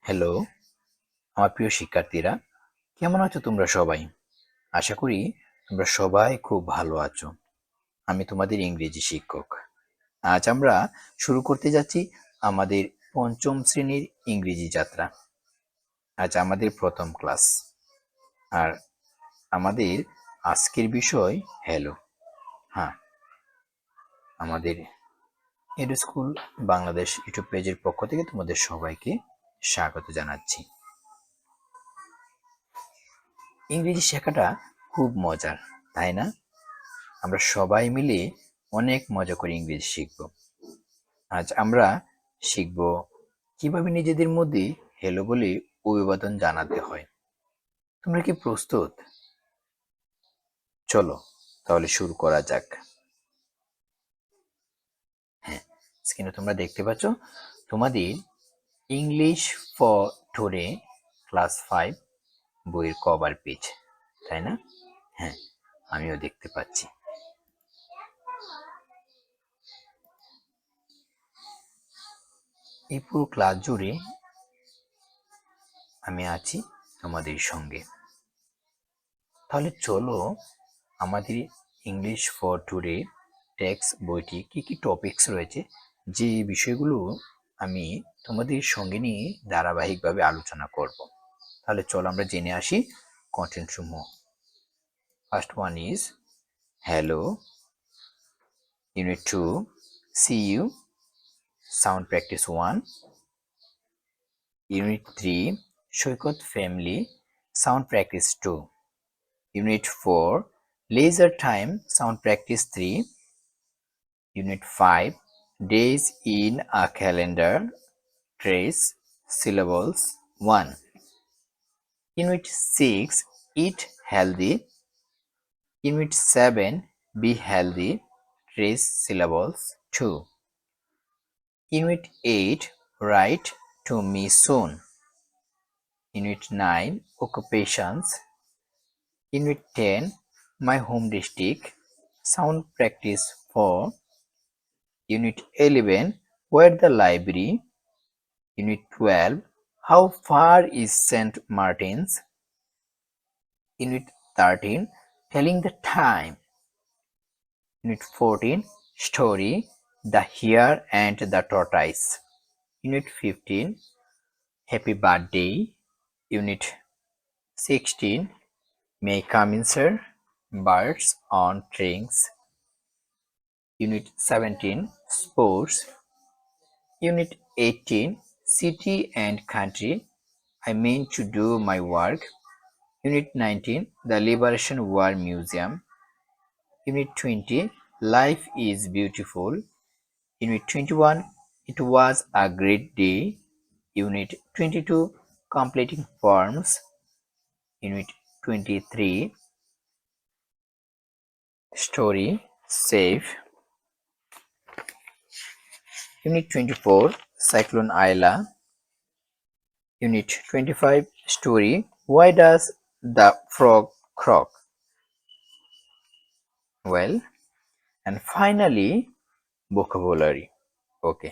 Hello, আমার প্রিয় শিক্ষার্থীরা, কেমন আছো তোমরা সবাই? আশা করি তোমরা সবাই খুব ভালো আছো। আমি তোমাদের ইংরেজি শিক্ষক। আজ আমরা শুরু করতে যাচ্ছি আমাদের পঞ্চম শ্রেণীর ইংরেজি যাত্রা। আজ আমাদের প্রথম ক্লাস। আর আমাদের আজকের বিষয় হ্যালো। হ্যাঁ, আমাদের এডু স্কুল বাংলাদেশ ইউটিউব পেজের পক্ষ থেকে তোমাদের সবাইকে স্বাগত জানাচ্ছি। ইংরেজি শেখাটা খুব মজার, তাই না? আমরা সবাই মিলে অনেক মজা করে ইংরেজি শিখব। আজ আমরা শিখব কিভাবে নিজেদের মধ্যে হ্যালো বলে অভিবাদন জানাতে হয়। তোমরা কি প্রস্তুত? চলো তাহলে শুরু করা যাক। হ্যাঁ, স্ক্রিনে তোমরা দেখতে পাচ্ছ তোমাদের ইংলিশ ফর টুডে ক্লাস 5 বইয়ের কভার পেজ, তাই না? হ্যাঁ, আমিও দেখতে পাচ্ছি। এই পুরো ক্লাস জুড়ে আমি আছি তোমাদের সঙ্গে। তাহলে চলো আমাদের ইংলিশ ফর টুডে টেক্সট বইটি কি কি টপিকস রয়েছে, যে বিষয়গুলো আমি তোমাদের সঙ্গে নিয়ে ধারাবাহিকভাবে আলোচনা করব। তাহলে চলো আমরা জেনে আসি কন্টেন্ট সমূহ। First one is hello, unit 2 see you, sound practice 1, unit 3 Saikat family, sound practice 2, Unit 4 Leisure Time Sound Practice 3, Unit 5 Days in a Calendar Trace Syllables 1, Unit 6 Eat Healthy, Unit 7 Be Healthy Trace Syllables 2, Unit 8 Write to Me Soon, Unit 9 Occupations, Unit 10 My Home District, Sound Practice 4, Unit 11 Where the Library, Unit 12 How Far is St. Martin's, Unit 13 Telling the Time, Unit 14 Story The Hare and the Tortoise, Unit 15 Happy Birthday, Unit 16 May Come In Sir, Birds on Strings, Unit 17 Sports, Unit 18 City and Country, I mean to do my work, Unit 19 The Liberation War Museum, Unit 20 Life is Beautiful, Unit 21 It was a great day, Unit 22 Completing Forms, Unit 23 Story Safe, Unit 24 Cyclone Isla, Unit 25 Story Why Does the Frog Croak? Well, and finally vocabulary. ওকে,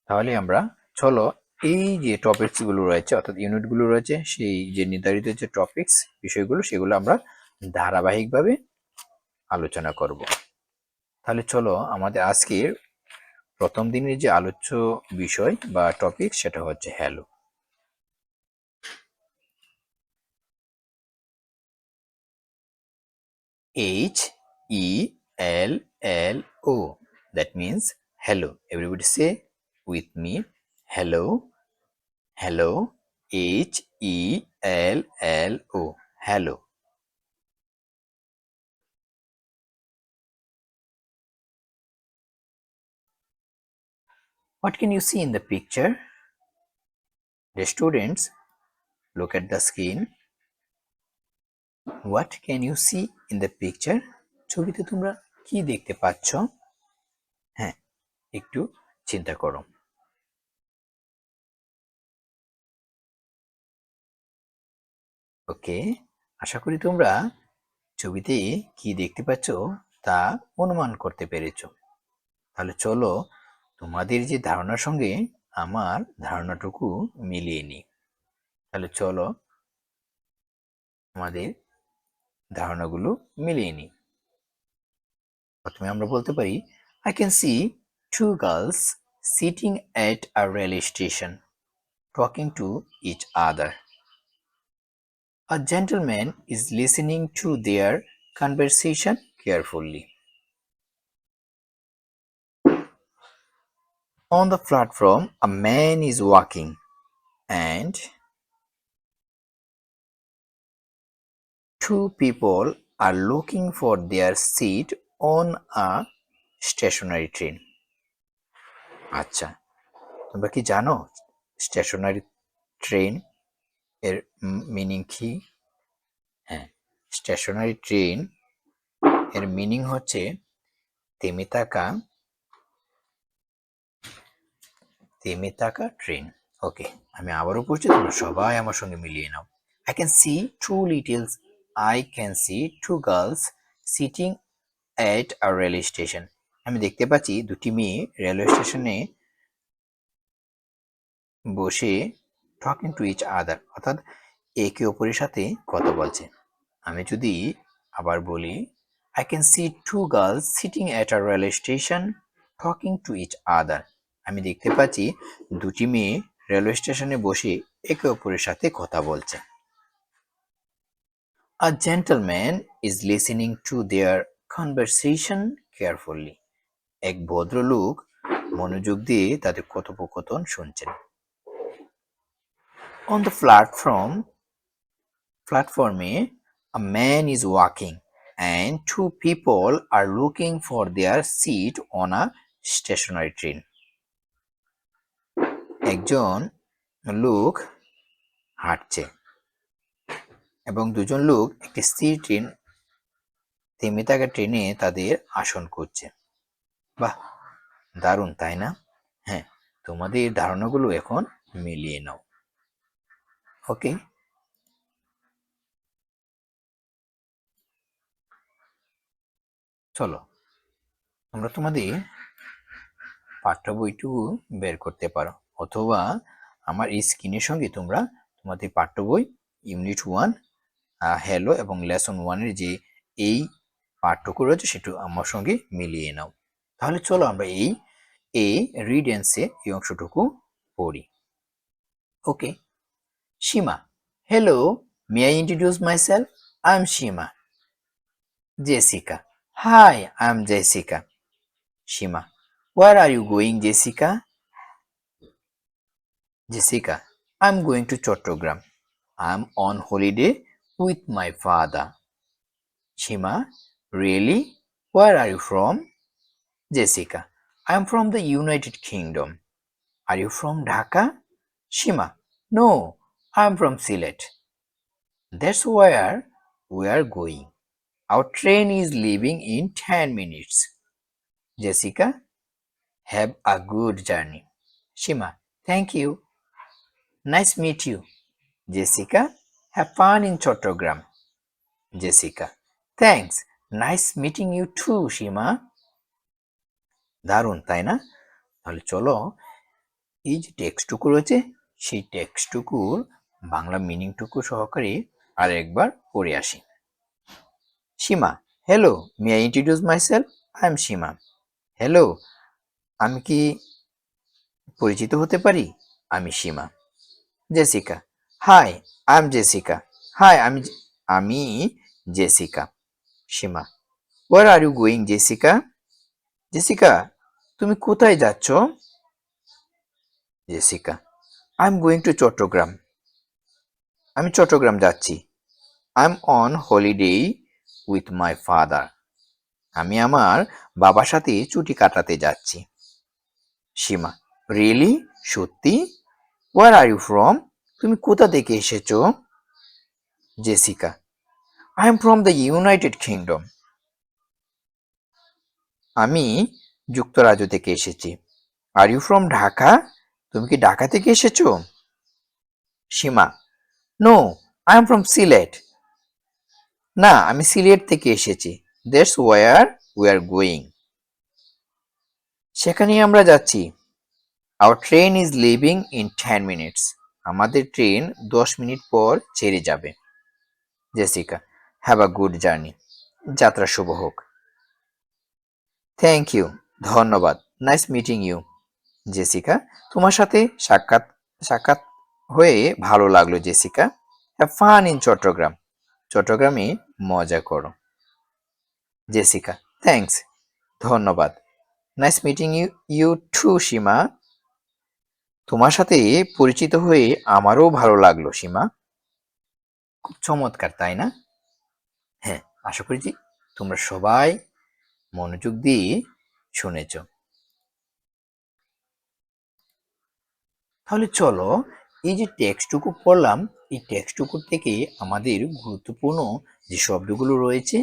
তাহলে আমরা চলো এই যে topics গুলো রয়েছে অর্থাৎ unit গুলো রয়েছে, সেই যে নির্ধারিত যে টপিকস বিষয়গুলো সেগুলো আমরা ধারাবাহিকভাবে আলোচনা করব। তাহলে চলো আমাদের আজকের প্রথম দিনের যে আলোচ্য বিষয় বা টপিক সেটা হচ্ছে hello. HELLO, that means hello. Everybody say with me, hello, hello, HELLO, hello. What can you see in the picture? The students, look at the screen. What can you see in the picture? ছবিতে তোমরা কি দেখতে পাচ্ছ? হ্যাঁ, একটু চিন্তা করো। ওকে, আশা করি তোমরা ছবিতে কি দেখতে পাচ্ছ তা অনুমান করতে পেরেছো। তাহলে চলো তোমাদের যে ধারণার সঙ্গে আমার ধারণাটুকু মিলিয়ে নিই। তাহলে চলো আমাদের ধারণাগুলো মিলিয়ে নিই। প্রথমে আমরা বলতে পারি, I can see two girls sitting at a railway station talking to each other. A gentleman is listening to their conversation carefully. On the platform, a man is walking and two people are looking for their seat on a stationary train. আচ্ছা, তোমরা কি জানো stationery train এর meaning কি? হ্যাঁ, stationery train এর meaning হচ্ছে থেমে থাকা ট্রেন। ওকে, আমি আবারও পড়ছি, তোমরা সবাই আমার সঙ্গে মিলিয়ে নাও। I can see two girls sitting at a railway station. আমি দেখতে পাচ্ছি দুটি মেয়ে রেলওয়ে স্টেশনে বসে টকিং টু ইচ আদার, অর্থাৎ একে অপরের সাথে কথা বলছে। আমি যদি আবার বলি, I can see two girls sitting at a railway station talking to each other. আমি দেখতে পাচ্ছি দুটি মেয়ে রেলওয়ে স্টেশনে বসে একে অপরের সাথে কথা বলছে। A gentleman is listening to their conversation carefully. এক ভদ্রলোক মনোযোগ দিয়ে তাদের কথোপকথন শুনছেন। On the platform, a man is walking and two people are looking for their seat on a stationary train. একজন লোক হাঁটছে এবং দুজন লোক একটি স্থির ট্রেন থেমে থাকা ট্রেনে তাদের আসন খুঁজছে। বাহ, দারুণ তাই না? হ্যাঁ, তোমাদের ধারণাগুলো এখন মিলিয়ে নাও। ওকে, চলো তোমরা তোমাদের পাঠ্য বইটুকু বের করতে পারো, অথবা আমার এই স্ক্রিনের সঙ্গে তোমরা তোমাদের পাঠ্য বই ইউনিট 1 হ্যালো এবং লেসন 1 এর যে এই পাঠটুকু রয়েছে সেটা আমার সঙ্গে মিলিয়ে নাও। তাহলে চলো আমরা এই রিড এন্ড সে এই অংশটুকু পড়ি। ওকে, সীমা, hello, may I introduce myself? I'm Shima. Jessica, hi, I'm Jessica. Shima, where are you going, Jessica? Jessica, I'm going to Chattogram. I'm on holiday with my father. Shima, really? Where are you from? Jessica, I'm from the United Kingdom. Are you from Dhaka? Shima, no, I'm from Sylhet. That's where we are going. Our train is leaving in 10 minutes. Jessica, have a good journey. Shima, thank you. Nice meet you. Jessica, have fun in Chattogram. Jessica, thanks. Nice meeting you too, Shima. দারুণ তাই না? তাহলে চলো এই যে টেক্সটটুকু রয়েছে সেই টেক্সটটুকুর বাংলা মিনিংটুকু সহকারে আর একবার পড়ে আসি। Seema, hello, may I introduce myself? I am Seema. Hello, আমি কি পরিচিত হতে পারি? আমি Seema. Jessica, hi, I am Jessica. Hi, আমি Jessica. Seema, where are you going Jessica? Jessica, তুমি কোথায় যাচ্ছ? Jessica, I am going to Chittagong. আমি চট্টগ্রাম যাচ্ছি। I am on holiday with my father. আমি আমার বাবার সাথে ছুটি কাটাতে যাচ্ছি। সীমা, রিয়েলি? সত্যি? Where are you from? তুমি কোথা থেকে এসেছো? Jessica, I am from the United Kingdom. আমি যুক্তরাজ্য থেকে এসেছি। Are you from Dhaka? তুমি কি ঢাকা থেকে এসেছো? Seema, no, I am from Sylhet. না, আমি সিলেট থেকে এসেছি। That's where we are going. সেখানেই আমরা যাচ্ছি। Our train is leaving in 10 minutes. আমাদের ট্রেন 10 মিনিট পর ছেড়ে যাবে। Jessica, have a good journey. যাত্রা শুভ হোক। থ্যাংক ইউ, ধন্যবাদ। Nice meeting you. জেসিকা, তোমার সাথে সাক্ষাৎ সাক্ষাৎ হয়ে ভালো লাগলো Jessica. Have fun in Chittagong. চট্টগ্রামে মজা করো। জেসিকা, থ্যাঙ্কস, ধন্যবাদ। Nice meeting you you too Seema. তোমার সাথে পরিচিত হয়ে আমারও ভালো লাগলো সীমা। খুব চমৎকার, তাই না? হ্যাঁ, আশা করি যে তোমরা সবাই মনোযোগ দিয়ে শুনেছ। তাহলে চলো, এই যে টেক্সটটুকু পড়লাম, এই টেক্সটটুকু থেকে আমাদের গুরুত্বপূর্ণ যে শব্দগুলো রয়েছে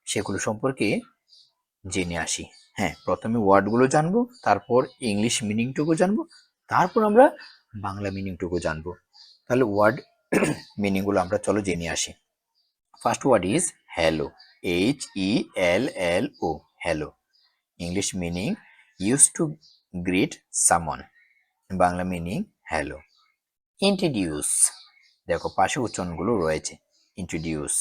সেগুলো সম্পর্কে জেনে আসি। হ্যাঁ, প্রথমে ওয়ার্ডগুলো জানবো, তারপর ইংলিশ মিনিংটুকু জানবো, তারপর আমরা বাংলা মিনিংটুকু জানবো। তাহলে ওয়ার্ড মিনিংগুলো আমরা চলো জেনে আসি। First word is hello, HELLO, hello. English meaning use to greet someone. Bangla meaning hello. Introduce, দেখো পাশে উচ্চারণগুলো রয়েছে। Introduce,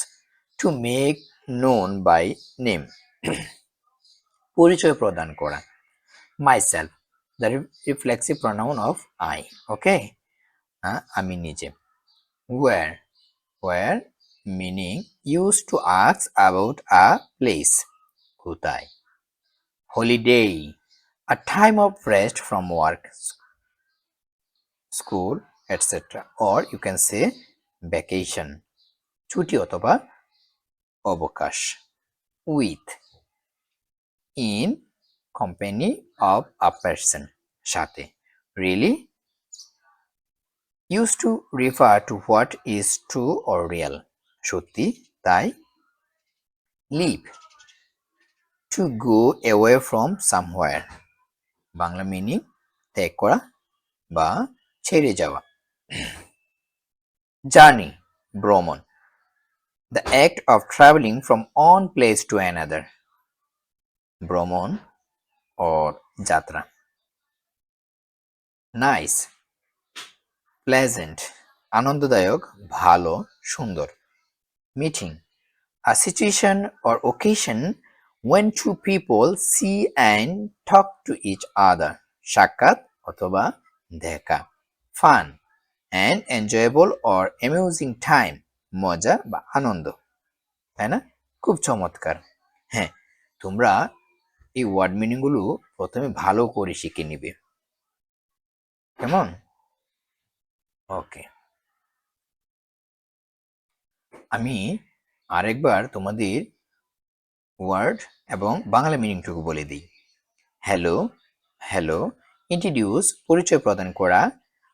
to make known by name, পরিচয় প্রদান করা। Myself, the reflexive pronoun of I, okay, আমি নিজে। Where, where meaning use to ask about a place, কোথায়। Holiday, a time of rest from work, school, etcetera, or you can say vacation, ছুটি অথবা অবকাশ। With, in company of a person, সাথে। really used to refer to what is true or real, সত্যি তাই। leave, to go away from somewhere, Bangla meaning ত্যাগ করা বা ছেড়ে যাওয়া। journey, ভ্রমণ, the act of traveling from one place to another, ভ্রমণ or যাত্রা। nice, প্লেজেন্ট, আনন্দদায়ক, ভালো, সুন্দর। Meeting, a situation or occasion when two people see and talk to each other, সাক্ষাৎ অথবা দেখা। Fun, an enjoyable or amusing time, মজা বা আনন্দ, তাই না? খুব চমৎকার। হ্যাঁ, তোমরা এই ওয়ার্ড মিনিংগুলো প্রথমে ভালো করে শিখে নিবে, কেমন? ওকে, আমি আরেকবার তোমাদের ওয়ার্ড এবং বাংলা মিনিংটুকু বলে দিই। Hello, hello. ইন্ট্রোডিউস, পরিচয় প্রদান করা।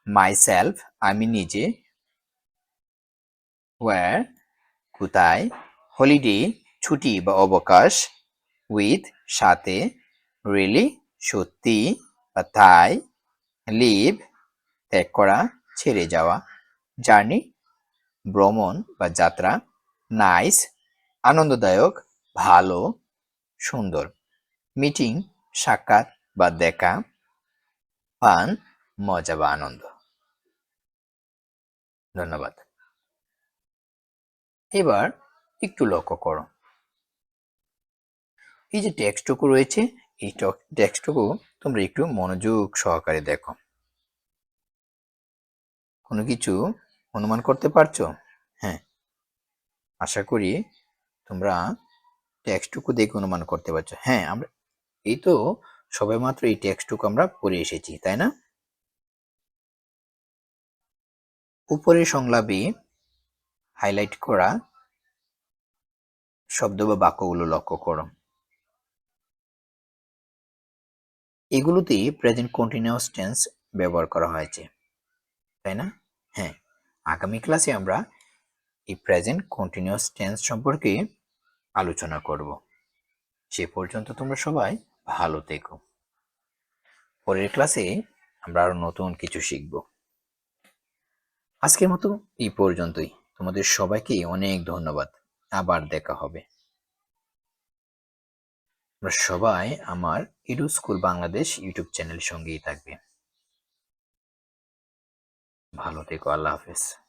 মাইসেলফ, আমি নিজে। ওয়্যার, কোথায়। হলিডে, ছুটি বা অবকাশ। উইথ, সাথে। রিয়েলি, সত্যি বা তাই। লিভ, ত্যাগ করা, ছেড়ে যাওয়া। জার্নি, ভ্রমণ বা যাত্রা। নাইস, আনন্দদায়ক, ভালো, সুন্দর। মিটিং, সাক্ষাৎ বা দেখা। ফান, মজা বা আনন্দ। ধন্যবাদ। এবার একটু লক্ষ্য করো, এই যে টেক্সটটুকু রয়েছে, এই টেক্সটটুকু তোমরা একটু মনোযোগ সহকারে দেখো। কোনো কিছু অনুমান করতে পারছো? হ্যাঁ, আশা করি তোমরা টেক্সটটুকু দেখে অনুমান করতে পারছো। হ্যাঁ, আমরা এই তো সবে মাত্র এই টেক্সটটুকু আমরা পড়ে এসেছি, তাই না? উপরের সংলাপে হাইলাইট করা শব্দ বা বাক্যগুলো লক্ষ্য করো। এগুলোতে প্রেজেন্ট কন্টিনিউয়াস টেন্স ব্যবহার করা হয়েছে, তাই না? হ্যাঁ, আগামী ক্লাসে আমরা এই প্রেজেন্ট কন্টিনিউয়াস টেন্স সম্পর্কে আলোচনা করব। সে পর্যন্ত তোমরা সবাই ভালো থেকো। পরের ক্লাসে আমরা আরো নতুন কিছু শিখব। আজকের মতো এই পর্যন্তই। তোমাদের সবাইকে অনেক ধন্যবাদ। আবার দেখা হবে। তোমরা সবাই আমার ইডু স্কুল বাংলাদেশ ইউটিউব চ্যানেলের সঙ্গেই থাকবে। ভালো থেকো। আল্লাহ হাফেজ।